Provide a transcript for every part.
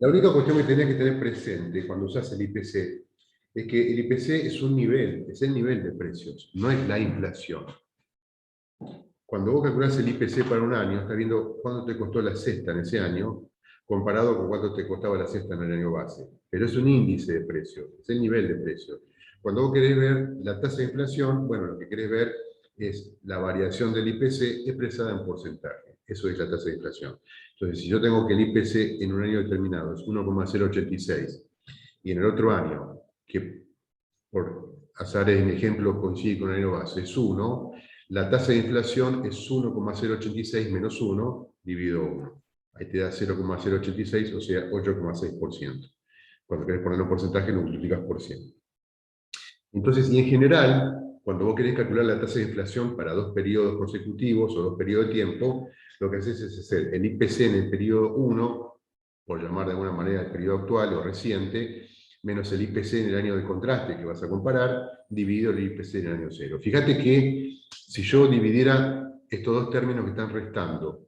La única cuestión que tenés que tener presente cuando usas el IPC es que el IPC es un nivel, es el nivel de precios, no es la inflación. Cuando vos calculás el IPC para un año, estás viendo cuánto te costó la cesta en ese año, comparado con cuánto te costaba la cesta en el año base. Pero es un índice de precio, es el nivel de precio. Cuando vos querés ver la tasa de inflación, bueno, lo que querés ver es la variación del IPC expresada en porcentaje. Eso es la tasa de inflación. Entonces, si yo tengo que el IPC en un año determinado es 1,086 y en el otro año, que por azares en ejemplo coincide con el año base, es 1, la tasa de inflación es 1,086 menos 1 dividido 1. Ahí te da 0,086, o sea, 8,6%. Cuando querés ponerlo en porcentaje, lo multiplicas por 100. Entonces, y en general, cuando vos querés calcular la tasa de inflación para dos periodos consecutivos o dos periodos de tiempo, lo que haces es hacer el IPC en el periodo 1, por llamar de alguna manera el periodo actual o reciente, menos el IPC en el año de contraste que vas a comparar, dividido el IPC en el año 0. Fíjate que si yo dividiera estos dos términos que están restando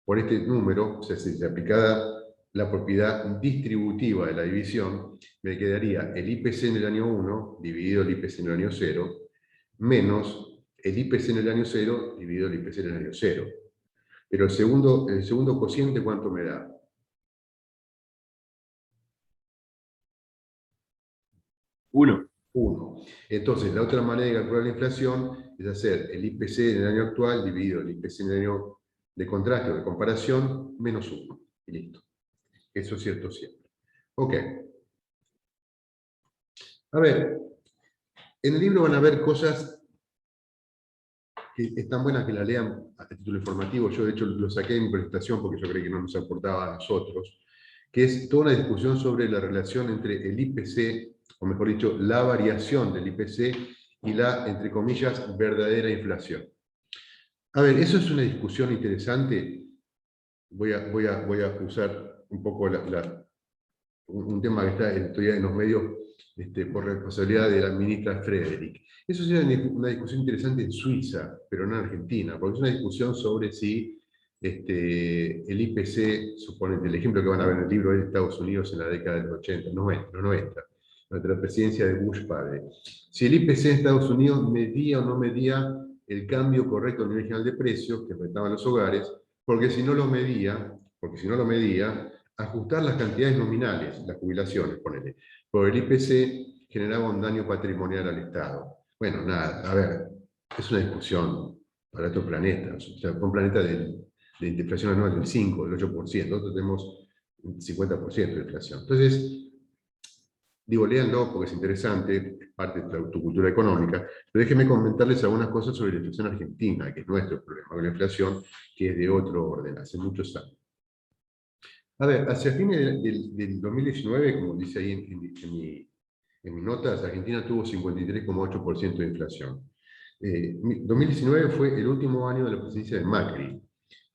por este número, o sea, si se aplicara la propiedad distributiva de la división, me quedaría el IPC en el año 1 dividido el IPC en el año 0, menos el IPC en el año 0 dividido el IPC en el año 0. Pero el segundo cociente, ¿cuánto me da? 1. 1. Entonces, la otra manera de calcular la inflación es hacer el IPC en el año actual dividido el IPC en el año de contraste o de comparación, menos 1. Y listo. Eso es cierto siempre. Ok. A ver, en el libro van a ver cosas que están buenas que la lean a título informativo. Yo, de hecho, lo saqué en mi presentación porque yo creí que no nos aportaba a nosotros, que es toda una discusión sobre la relación entre el IPC, o mejor dicho, la variación del IPC y la, entre comillas, verdadera inflación. A ver, eso es una discusión interesante. Voy a usar un poco un tema que está todavía en los medios por responsabilidad de la ministra Frederick. Eso es una discusión interesante en Suiza, pero no en Argentina, porque es una discusión sobre si el IPC, suponete, el ejemplo que van a ver en el libro es de Estados Unidos en la década de los 80, 90, durante la presidencia de Bush padre. Si el IPC en Estados Unidos medía o no medía el cambio correcto del nivel general de precios que enfrentaban los hogares, porque si no lo medía, ajustar las cantidades nominales, las jubilaciones, ponele, por el IPC generaba un daño patrimonial al Estado. Bueno, nada, a ver, es una discusión para otro planeta, o sea, un planeta de inflación anual del 5, del 8%, nosotros tenemos un 50% de inflación. Entonces, digo, léanlo porque es interesante, es parte de tu cultura económica, pero déjenme comentarles algunas cosas sobre la inflación argentina, que es nuestro problema con la inflación, que es de otro orden, hace muchos años. A ver, hacia fines del 2019, como dice ahí en mis notas, Argentina tuvo 53,8% de inflación. 2019 fue el último año de la presidencia de Macri,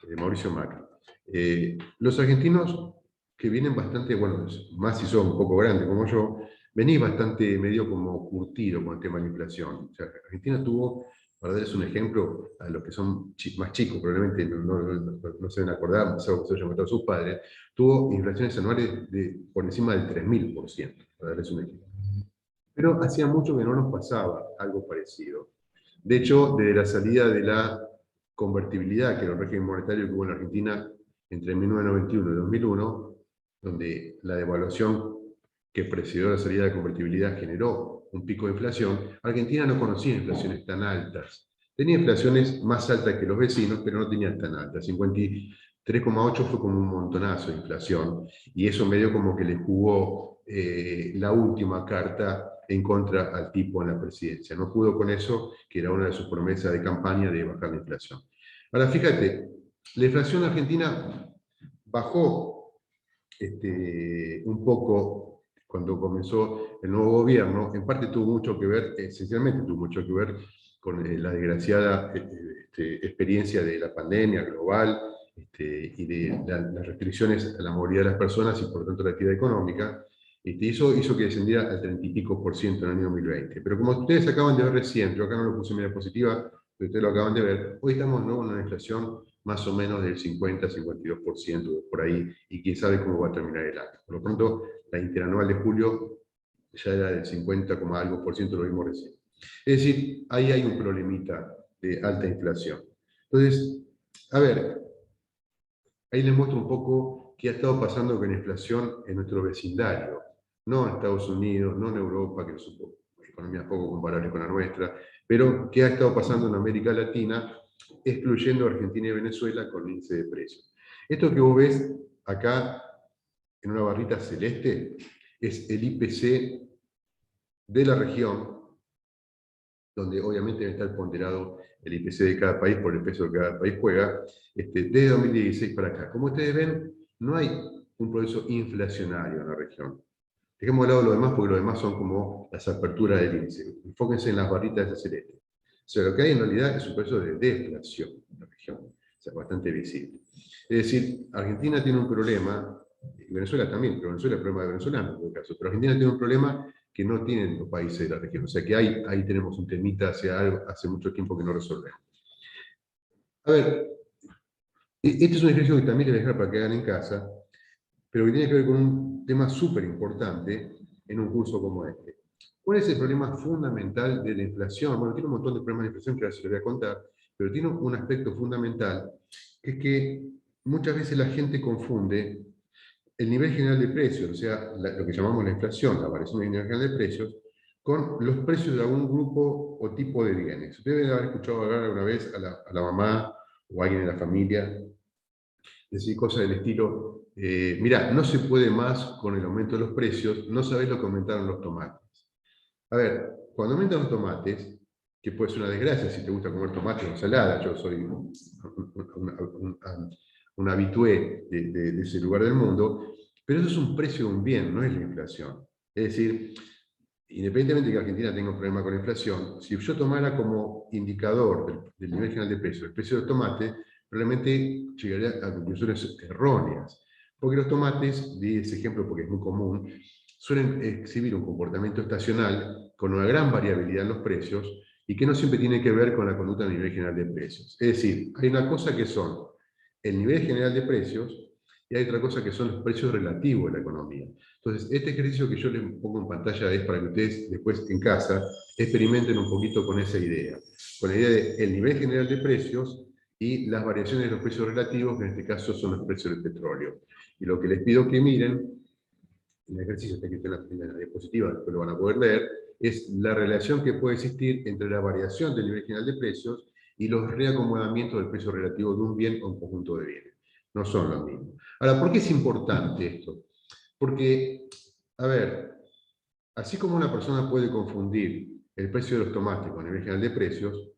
de Mauricio Macri. Los argentinos que vienen bastante, bueno, más si son un poco grandes como yo, venís bastante medio como curtido con el tema de la inflación. O sea, Argentina tuvo, para darles un ejemplo, a los que son más chicos, probablemente no se deben acordar, es algo que se hayan contado sus padres, tuvo inflaciones anuales por encima del 3000%, para darles un ejemplo. Pero hacía mucho que no nos pasaba algo parecido. De hecho, desde la salida de la convertibilidad, que era el régimen monetario que hubo en la Argentina entre 1991 y 2001, donde la devaluación que precedió la salida de la convertibilidad generó un pico de inflación, Argentina no conocía inflaciones tan altas. Tenía inflaciones más altas que los vecinos, pero no tenía tan altas. 53,8 fue como un montonazo de inflación, y eso medio como que le jugó la última carta en contra al tipo en la presidencia. No pudo con eso, que era una de sus promesas de campaña de bajar la inflación. Ahora, fíjate, la inflación argentina bajó un poco cuando comenzó el nuevo gobierno. En parte tuvo mucho que ver, esencialmente tuvo mucho que ver con la desgraciada experiencia de la pandemia global y de las restricciones a la movilidad de las personas y por lo tanto la actividad económica. Eso hizo que descendiera al 30 y pico por ciento en el año 2020. Pero como ustedes acaban de ver recién, yo acá no lo puse en media diapositiva, pero ustedes lo acaban de ver, hoy estamos de nuevo en una inflación más o menos del 50-52% por ahí, y quién sabe cómo va a terminar el año. Por lo pronto, la interanual de julio ya era del 50, algo por ciento, lo vimos recién. Es decir, ahí hay un problemita de alta inflación. Entonces, a ver, ahí les muestro un poco qué ha estado pasando con la inflación en nuestro vecindario, no en Estados Unidos, no en Europa, que es una economía poco comparable con la nuestra, pero qué ha estado pasando en América Latina, excluyendo Argentina y Venezuela con el índice de precios. Esto que vos ves acá en una barrita celeste es el IPC de la región, donde obviamente está el ponderado el IPC de cada país por el peso que cada país juega, desde 2016 para acá. Como ustedes ven, no hay un proceso inflacionario en la región. Dejemos de lado lo demás, porque lo demás son como las aperturas del índice. Enfóquense en las barritas de celeste. O sea, lo que hay en realidad es un proceso de deflación en la región, o sea, bastante visible. Es decir, Argentina tiene un problema, y Venezuela también, pero Venezuela es el problema de venezolanos en todo caso, pero Argentina tiene un problema que no tienen los países de la región. O sea que ahí tenemos un temita hace mucho tiempo que no resolvemos. A ver, este es un ejercicio que también les voy a dejar para que hagan en casa, pero que tiene que ver con un tema súper importante en un curso como este. ¿Cuál es el problema fundamental de la inflación? Bueno, tiene un montón de problemas de inflación que ahora se les voy a contar, pero tiene un aspecto fundamental, que es que muchas veces la gente confunde el nivel general de precios, o sea, lo que llamamos la inflación, la variación del nivel general de precios, con los precios de algún grupo o tipo de bienes. Ustedes deben haber escuchado hablar alguna vez a la mamá o a alguien de la familia decir cosas del estilo, mira, no se puede más con el aumento de los precios, no sabés lo que aumentaron los tomates. A ver, cuando aumentan los tomates, que puede ser una desgracia si te gusta comer tomate o ensalada, yo soy un habitué de ese lugar del mundo, pero eso es un precio de un bien, no es la inflación. Es decir, independientemente de que Argentina tenga un problema con la inflación, si yo tomara como indicador del nivel general de precios el precio del tomate, probablemente llegaría a conclusiones erróneas. Porque los tomates, di ese ejemplo porque es muy común, suelen exhibir un comportamiento estacional con una gran variabilidad en los precios y que no siempre tiene que ver con la conducta a nivel general de precios. Es decir, hay una cosa que son el nivel general de precios y hay otra cosa que son los precios relativos de la economía. Entonces, este ejercicio que yo les pongo en pantalla es para que ustedes después en casa experimenten un poquito con esa idea, con la idea del nivel general de precios y las variaciones de los precios relativos, que en este caso son los precios del petróleo. Y lo que les pido que miren, en el ejercicio está aquí en la diapositiva, después lo van a poder ver, es la relación que puede existir entre la variación del nivel general de precios y los reacomodamientos del precio relativo de un bien o un conjunto de bienes. No son lo mismo. Ahora, ¿por qué es importante esto? Porque, a ver, así como una persona puede confundir el precio de los tomates con el nivel general de precios,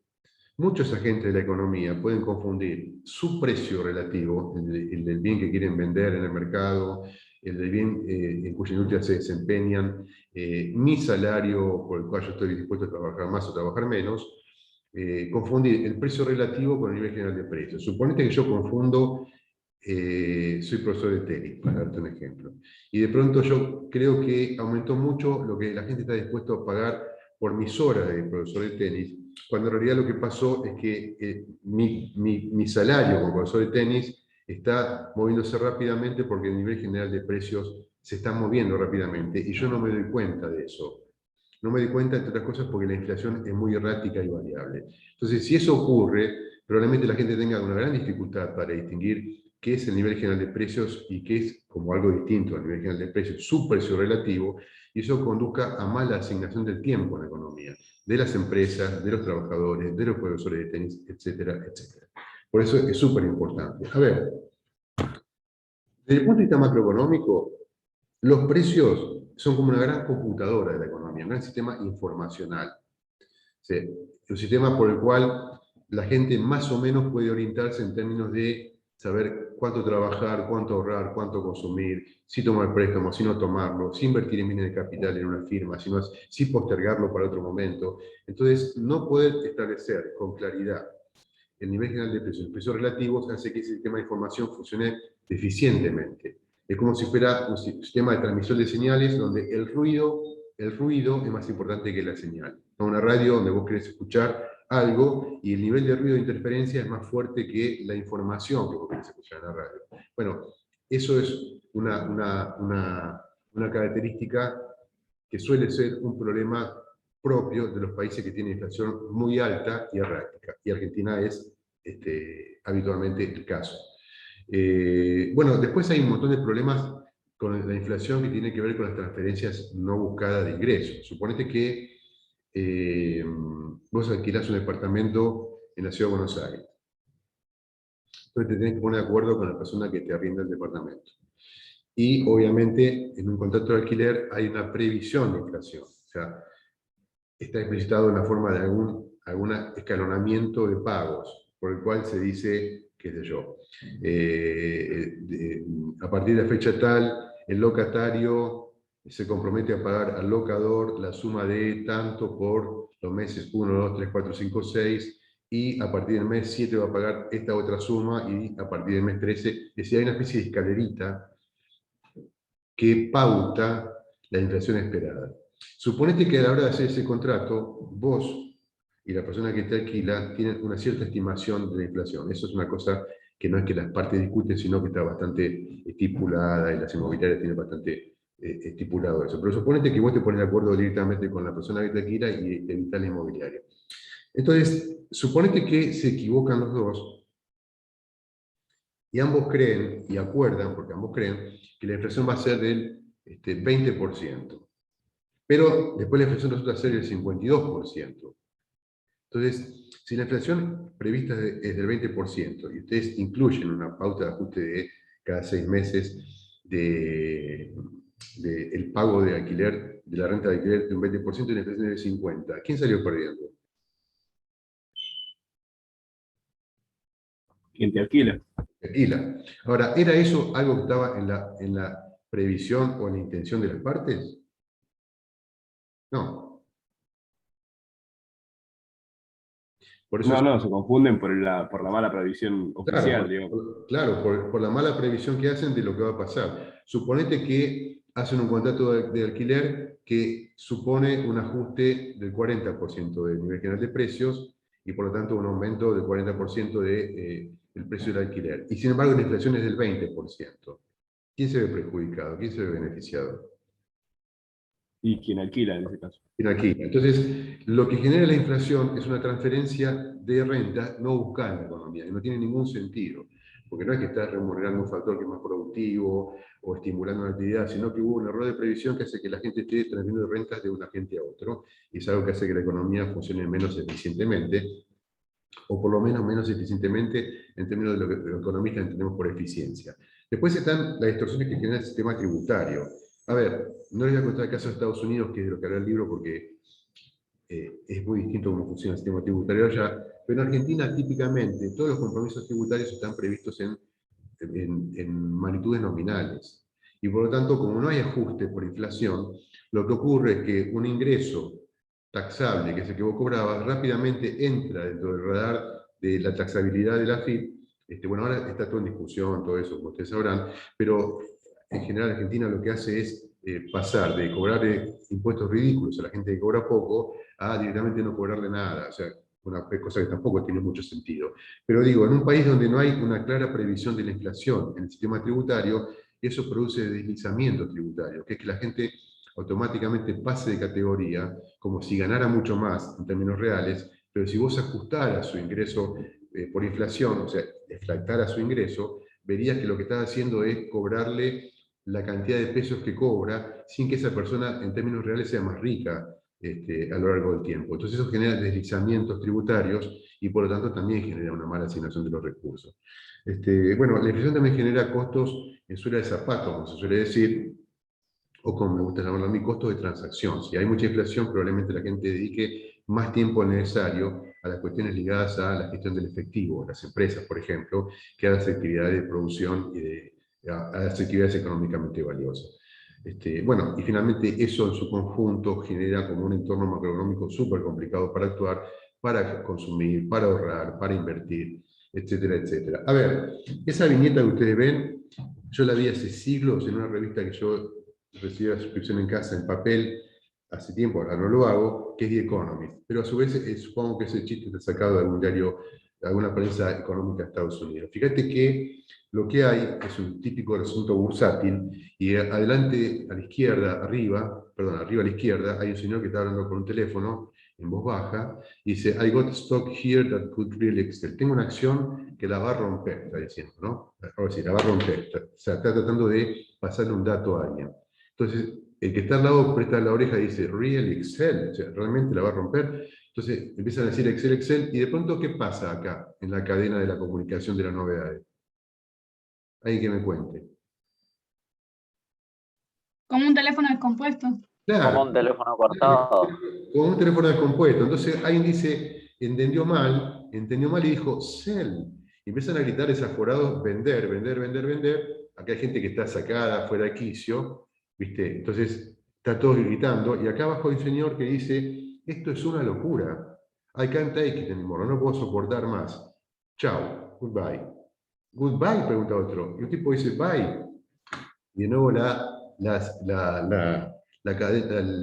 muchos agentes de la economía pueden confundir su precio relativo, el del bien que quieren vender en el mercado, el del bien en cuya industria se desempeñan, mi salario por el cual yo estoy dispuesto a trabajar más o trabajar menos, confundir el precio relativo con el nivel general de precios. Suponete que yo confundo, soy profesor de tenis, para darte un ejemplo, y de pronto yo creo que aumentó mucho lo que la gente está dispuesto a pagar por mis horas de profesor de tenis, cuando en realidad lo que pasó es que mi salario como profesor de tenis está moviéndose rápidamente porque el nivel general de precios se está moviendo rápidamente y yo no me doy cuenta de eso. No me doy cuenta, entre otras cosas, porque la inflación es muy errática y variable. Entonces, si eso ocurre, probablemente la gente tenga una gran dificultad para distinguir qué es el nivel general de precios y qué es como algo distinto al nivel general de precios, su precio relativo, y eso conduzca a mala asignación del tiempo en la economía, de las empresas, de los trabajadores, de los profesores de tenis, etcétera, etcétera. Por eso es súper importante. A ver, desde el punto de vista macroeconómico, los precios son como una gran computadora de la economía, un gran sistema informacional. ¿Sí? Un sistema por el cual la gente más o menos puede orientarse en términos de saber cuánto trabajar, cuánto ahorrar, cuánto consumir, si tomar préstamo, si no tomarlo, si invertir en bienes de capital en una firma, si postergarlo para otro momento. Entonces, no poder establecer con claridad el nivel general de precios, los precios relativos, hace que ese sistema de información funcione deficientemente. Es como si fuera un sistema de transmisión de señales donde el ruido es más importante que la señal. Una radio donde vos querés escuchar algo y el nivel de ruido de interferencia es más fuerte que la información que vos querés escuchar en la radio. Bueno, eso es una característica que suele ser un problema propio de los países que tienen inflación muy alta y errática. Y Argentina es habitualmente el caso. Bueno, después hay un montón de problemas con la inflación que tienen que ver con las transferencias no buscadas de ingresos. Suponete que vos alquilás un departamento en la ciudad de Buenos Aires. Entonces te tenés que poner de acuerdo con la persona que te arrienda el departamento. Y obviamente en un contrato de alquiler hay una previsión de inflación. O sea, está explicitado en la forma de algún escalonamiento de pagos, por el cual se dice, qué sé yo, a partir de la fecha tal, el locatario se compromete a pagar al locador la suma de tanto por los meses 1, 2, 3, 4, 5, 6, y a partir del mes 7 va a pagar esta otra suma, y a partir del mes 13, es decir, hay una especie de escalerita que pauta la inflación esperada. Suponete que a la hora de hacer ese contrato, vos y la persona que te alquila tienen una cierta estimación de la inflación. Eso es una cosa que no es que las partes discuten, sino que está bastante estipulada y las inmobiliarias tienen bastante estipulado eso. Pero suponete que vos te pones de acuerdo directamente con la persona que te alquila y te evitas la inmobiliaria. Entonces, suponete que se equivocan los dos y ambos creen y acuerdan, porque ambos creen, que la inflación va a ser del 20%. Pero después la inflación resulta ser el 52%. Entonces, si la inflación prevista es del 20% y ustedes incluyen una pauta de ajuste de cada 6 meses el pago de alquiler, de la renta de alquiler de un 20% y la inflación es del 50%, ¿quién salió perdiendo? ¿Quién te alquila? Alquila. Ahora, ¿era eso algo que estaba en la previsión o en la intención de las partes? No. Por eso No, no, se confunden por la mala previsión claro, oficial, digamos. por la mala previsión que hacen de lo que va a pasar. Suponete que hacen un contrato de alquiler que supone un ajuste del 40% del nivel general de precios y por lo tanto un aumento del 40% del precio del alquiler. Y sin embargo la inflación es del 20%. ¿Quién se ve perjudicado? ¿Quién se ve beneficiado? Y quien alquila en ese caso. Aquí. Entonces, lo que genera la inflación es una transferencia de renta no buscada en la economía, y no tiene ningún sentido, porque no es que estás remunerando un factor que es más productivo o estimulando una actividad, sino que hubo un error de previsión que hace que la gente esté transfiriendo rentas de un agente a otro, y es algo que hace que la economía funcione menos eficientemente, o por lo menos eficientemente en términos de lo que los economistas entendemos por eficiencia. Después están las distorsiones que genera el sistema tributario. A ver, no les voy a contar el caso de Estados Unidos, que es de lo que habla el libro, porque es muy distinto cómo funciona el sistema tributario allá, pero en Argentina típicamente todos los compromisos tributarios están previstos en magnitudes nominales. Y por lo tanto, como no hay ajuste por inflación, lo que ocurre es que un ingreso taxable, que es el que vos cobrabas, rápidamente entra dentro del radar de la taxabilidad de la AFIP. Bueno, ahora está todo en discusión, todo eso, como ustedes sabrán, pero en general Argentina lo que hace es pasar de cobrar impuestos ridículos a la gente que cobra poco a directamente no cobrarle nada. O sea, una cosa que tampoco tiene mucho sentido. Pero digo, en un país donde no hay una clara previsión de la inflación en el sistema tributario, eso produce deslizamiento tributario, que es que la gente automáticamente pase de categoría, como si ganara mucho más en términos reales, pero si vos ajustaras su ingreso por inflación, o sea, deflactaras su ingreso, verías que lo que estás haciendo es cobrarle la cantidad de pesos que cobra sin que esa persona en términos reales sea más rica a lo largo del tiempo. Entonces eso genera deslizamientos tributarios y por lo tanto también genera una mala asignación de los recursos. Bueno, la inflación también genera costos en suela de zapatos, como se suele decir, o como me gusta llamarlo a mí, costos de transacción. Si hay mucha inflación, probablemente la gente dedique más tiempo necesario a las cuestiones ligadas a la gestión del efectivo, las empresas, por ejemplo, que a las actividades de producción y a las actividades económicamente valiosas. Bueno, y finalmente eso en su conjunto genera como un entorno macroeconómico súper complicado para actuar, para consumir, para ahorrar, para invertir, etcétera, etcétera. A ver, esa viñeta que ustedes ven, yo la vi hace siglos en una revista que yo recibí la suscripción en casa en papel, hace tiempo, ahora no lo hago, que es The Economist. Pero a su vez supongo que ese chiste está sacado de algún diario, de alguna prensa económica de Estados Unidos. Fíjate que lo que hay es un típico asunto bursátil y adelante a la izquierda, arriba a la izquierda, hay un señor que está hablando con un teléfono en voz baja y dice, I got stock here that could really excel. Tengo una acción que la va a romper, está diciendo, ¿no? Ahora sí, la va a romper. O sea, está tratando de pasarle un dato a alguien. Entonces, el que está al lado presta la oreja y dice, real Excel, o sea, realmente la va a romper. Entonces empiezan a decir Excel, Excel, y de pronto, ¿qué pasa acá en la cadena de la comunicación de las novedades? Hay que me cuente. Como un teléfono descompuesto. Claro, Como un teléfono cortado. con un teléfono descompuesto. Entonces alguien dice, entendió mal y dijo, sell. Y empiezan a gritar desaforados, vender, vender, vender, vender. Acá hay gente que está sacada, fuera de quicio, ¿viste? Entonces está todos gritando, y acá abajo hay un señor que dice, esto es una locura. I can't take it anymore, no puedo soportar más. Chao, goodbye. Goodbye, pregunta otro. Y un tipo dice, bye. Y de nuevo el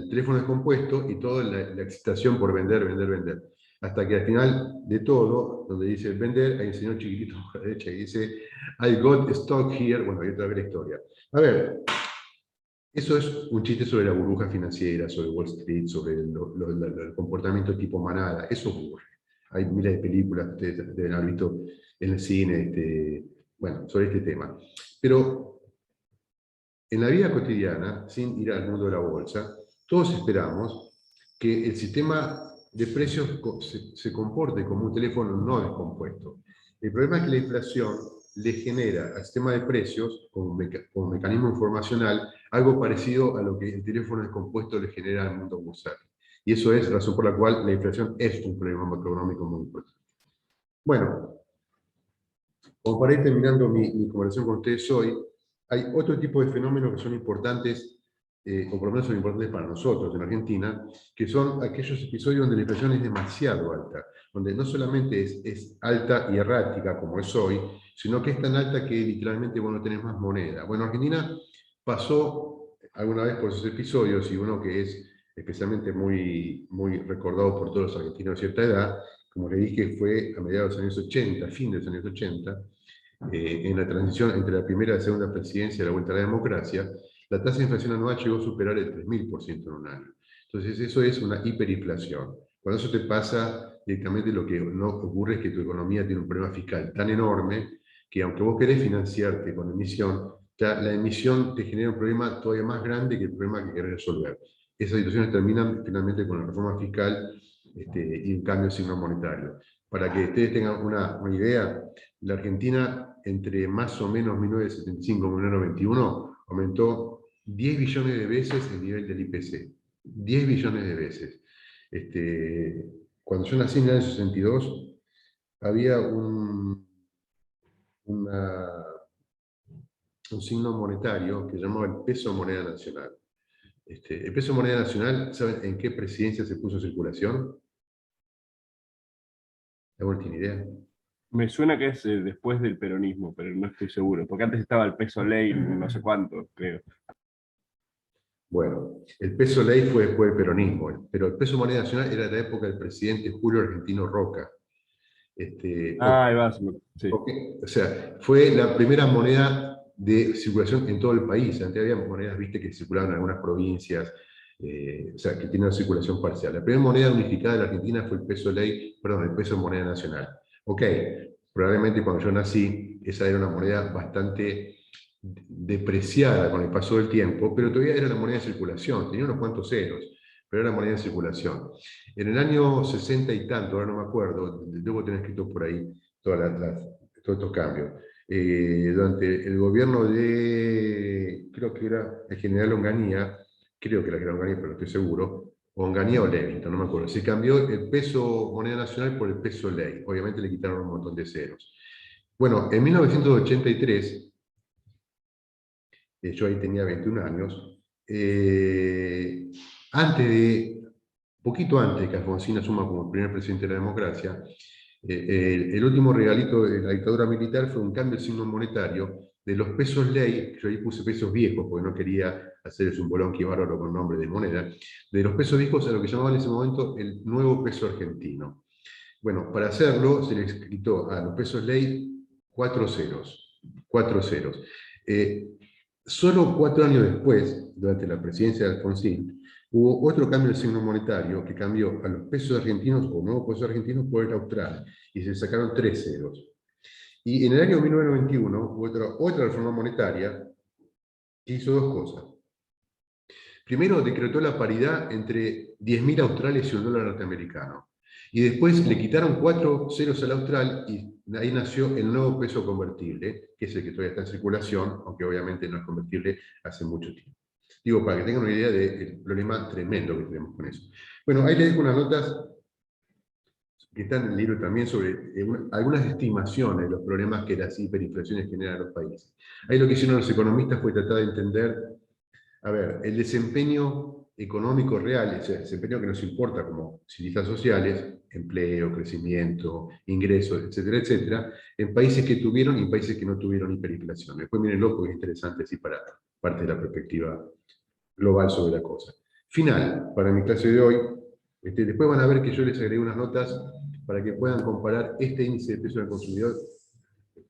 teléfono descompuesto y toda la excitación por vender, vender, vender. Hasta que al final de todo, donde dice vender, hay un señor chiquitito a la derecha y dice, I got stock here. Bueno, hay otra vez la historia. A ver, eso es un chiste sobre la burbuja financiera, sobre Wall Street, sobre el comportamiento tipo manada. Eso ocurre. Hay miles de películas, ustedes deben haber visto en el cine, bueno, sobre este tema. Pero en la vida cotidiana, sin ir al mundo de la bolsa, todos esperamos que el sistema de precios se comporte como un teléfono no descompuesto. El problema es que la inflación le genera al sistema de precios, como mecanismo informacional, algo parecido a lo que el teléfono descompuesto le genera al mundo bursátil. Y eso es la razón por la cual la inflación es un problema macroeconómico muy importante. Bueno, como para ir terminando mi conversación con ustedes hoy, hay otro tipo de fenómenos que son importantes, o por lo menos son importantes para nosotros en Argentina, que son aquellos episodios donde la inflación es demasiado alta, donde no solamente es alta y errática como es hoy, sino que es tan alta que literalmente vos no tenés más moneda. Bueno, Argentina pasó alguna vez por esos episodios, y uno que es especialmente muy, muy recordado por todos los argentinos de cierta edad, como le dije, fue a mediados de los años 80, fin de los años 80, en la transición entre la primera y la segunda presidencia de la vuelta a la democracia, la tasa de inflación anual llegó a superar el 3000% en un año. Entonces eso es una hiperinflación. Cuando eso te pasa, directamente lo que no ocurre es que tu economía tiene un problema fiscal tan enorme que aunque vos querés financiarte con emisión, ya la emisión te genera un problema todavía más grande que el problema que querés resolver. Esas situaciones terminan finalmente con la reforma fiscal y un cambio de signo monetario. Para que ustedes tengan una idea, la Argentina, entre más o menos 1975 y 1991, aumentó 10 billones de veces el nivel del IPC. 10 billones de veces. Cuando yo nací en el año 62, había un signo monetario que se llamaba el peso moneda nacional. El peso moneda nacional, ¿saben en qué presidencia se puso en circulación? ¿Alguno tiene idea? Me suena que es después del peronismo, pero no estoy seguro, porque antes estaba el peso ley, no sé cuánto, creo. Bueno, el peso ley fue después del peronismo, pero el peso moneda nacional era de la época del presidente Julio Argentino Roca. Ahí va, sí. O sea, fue la primera moneda de circulación en todo el país. Antes había monedas, viste, que circulaban en algunas provincias, o sea, que tienen una circulación parcial. La primera moneda unificada de la Argentina fue el peso ley, perdón, el peso moneda nacional. Ok, probablemente cuando yo nací, esa era una moneda bastante depreciada con el paso del tiempo, pero todavía era la moneda de circulación, tenía unos cuantos ceros, pero era la moneda de circulación. En el año 60 y tanto, ahora no me acuerdo, debo tener escrito por ahí todos estos cambios. Durante el gobierno de, creo que era el general Onganía, creo que era el general Onganía, pero no estoy seguro, Onganía o Levington, no me acuerdo, se cambió el peso moneda nacional por el peso ley, obviamente le quitaron un montón de ceros. Bueno, en 1983, yo ahí tenía 21 años, poquito antes de que Alfonsín asuma como primer presidente de la democracia, El último regalito de la dictadura militar fue un cambio de signo monetario de los pesos ley, yo ahí puse pesos viejos porque no quería hacerles un bolón que bárbaro con nombre de moneda, de los pesos viejos a lo que llamaban en ese momento el nuevo peso argentino. Bueno, para hacerlo se les quitó a los pesos ley 4 ceros. 4 ceros. Solo 4 años después, durante la presidencia de Alfonsín, hubo otro cambio del signo monetario que cambió a los pesos argentinos o nuevos pesos argentinos por el austral y se sacaron 3 ceros. Y en el año 1991 hubo otra reforma monetaria que hizo dos cosas. Primero, decretó la paridad entre 10.000 australes y un dólar norteamericano. Y después le quitaron 4 ceros al austral y ahí nació el nuevo peso convertible, que es el que todavía está en circulación, aunque obviamente no es convertible hace mucho tiempo. Digo, para que tengan una idea del problema tremendo que tenemos con eso. Bueno, ahí les dejo unas notas que están en el libro también sobre algunas estimaciones de los problemas que las hiperinflaciones generan en los países. Ahí lo que hicieron los economistas fue tratar de entender, a ver, el desempeño económico real, ese desempeño que nos importa como cientistas sociales, empleo, crecimiento, ingresos, etcétera, etcétera, en países que tuvieron y países que no tuvieron hiperinflación. Después mírenlo porque es interesante así para parte de la perspectiva global sobre la cosa. Final, para mi clase de hoy, después van a ver que yo les agregué unas notas para que puedan comparar este índice de precio del consumidor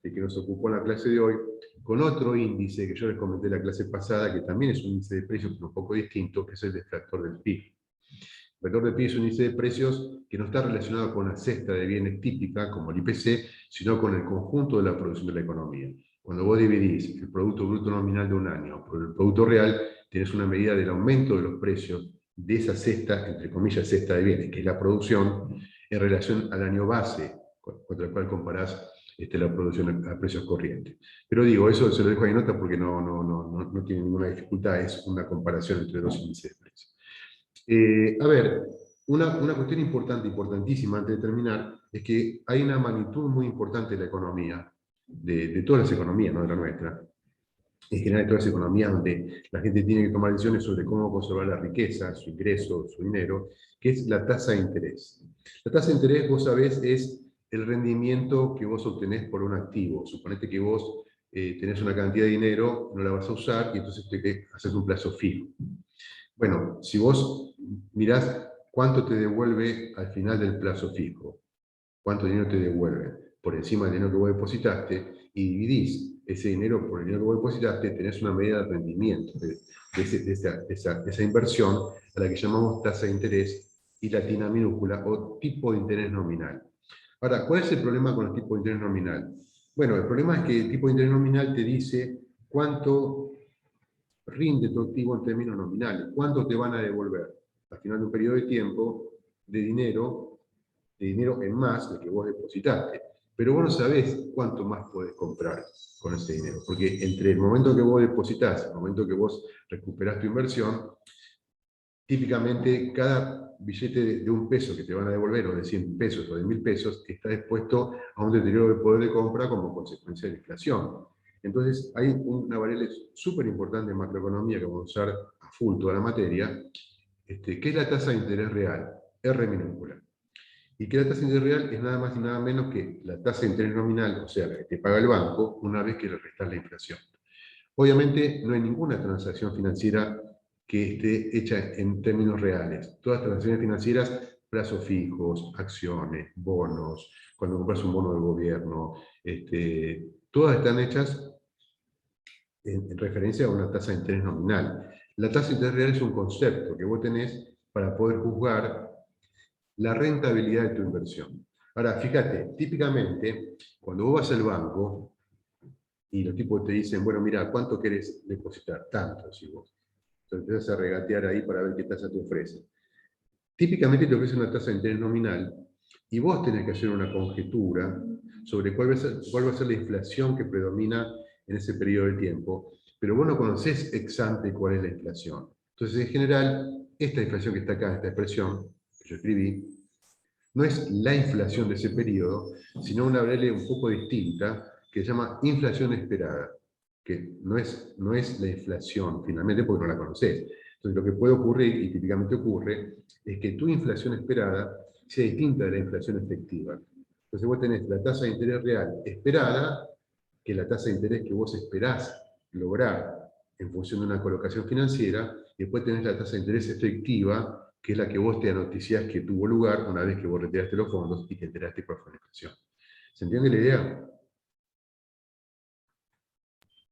que nos ocupó en la clase de hoy, con otro índice que yo les comenté en la clase pasada, que también es un índice de precios, pero un poco distinto, que es el deflactor del PIB. El deflactor del PIB es un índice de precios que no está relacionado con la cesta de bienes típica, como el IPC, sino con el conjunto de la producción de la economía. Cuando vos dividís el Producto Bruto Nominal de un año por el Producto Real, tenés una medida del aumento de los precios de esa cesta, entre comillas, cesta de bienes, que es la producción, en relación al año base, contra el cual comparás la producción a precios corrientes. Pero digo, eso se lo dejo ahí en nota porque no tiene ninguna dificultad, es una comparación entre dos índices de precios. A ver, una cuestión importante, importantísima antes de terminar, es que hay una magnitud muy importante de la economía, de todas las economías, no de la nuestra, en general de todas las economías donde la gente tiene que tomar decisiones sobre cómo conservar la riqueza, su ingreso, su dinero, que es la tasa de interés. La tasa de interés, vos sabés, es el rendimiento que vos obtenés por un activo. Suponete que vos tenés una cantidad de dinero, no la vas a usar y entonces te haces un plazo fijo. Bueno, si vos mirás cuánto te devuelve al final del plazo fijo, cuánto dinero te devuelve por encima del dinero que vos depositaste, y dividís ese dinero por el dinero que vos depositaste, tenés una medida de rendimiento de esa inversión, a la que llamamos tasa de interés y latina minúscula, o tipo de interés nominal. Ahora, ¿cuál es el problema con el tipo de interés nominal? Bueno, el problema es que el tipo de interés nominal te dice cuánto rinde tu activo en términos nominales, cuánto te van a devolver al final de un periodo de tiempo de dinero en más del que vos depositaste. Pero vos no sabés cuánto más podés comprar con ese dinero, porque entre el momento que vos depositás y el momento que vos recuperás tu inversión, típicamente cada billete de un peso que te van a devolver, o de 100 pesos o de 1.000 pesos, está expuesto a un deterioro de poder de compra como consecuencia de la inflación. Entonces hay una variable súper importante en macroeconomía que vamos a usar a full toda la materia, que es la tasa de interés real, R minúscula. Y que la tasa de interés real es nada más y nada menos que la tasa de interés nominal, o sea, la que te paga el banco, una vez que le restas la inflación. Obviamente no hay ninguna transacción financiera que esté hecha en términos reales. Todas las transacciones financieras, plazos fijos, acciones, bonos, cuando compras un bono del gobierno, todas están hechas en referencia a una tasa de interés nominal. La tasa de interés real es un concepto que vos tenés para poder juzgar la rentabilidad de tu inversión. Ahora, fíjate, típicamente, cuando vos vas al banco y los tipos te dicen, bueno, mira, ¿cuánto querés depositar? Tanto, si vos. Entonces empiezas a regatear ahí para ver qué tasa te ofrece. Típicamente te ofrece una tasa de interés nominal y vos tenés que hacer una conjetura sobre cuál va a ser la inflación que predomina en ese periodo de tiempo, pero vos no conocés ex ante cuál es la inflación. Entonces, en general, esta inflación que está acá, esta expresión, que yo escribí, no es la inflación de ese periodo, sino una variable un poco distinta que se llama inflación esperada, que no es la inflación finalmente porque no la conocés. Entonces lo que puede ocurrir, y típicamente ocurre, es que tu inflación esperada sea distinta de la inflación efectiva. Entonces Entonces vos tenés la tasa de interés real esperada, que es la tasa de interés que vos esperás lograr en función de una colocación financiera, y después tenés la tasa de interés efectiva, que es la que vos te noticiás que tuvo lugar una vez que vos retiraste los fondos y te enteraste cuál fue la inflación. ¿Se entiende la idea?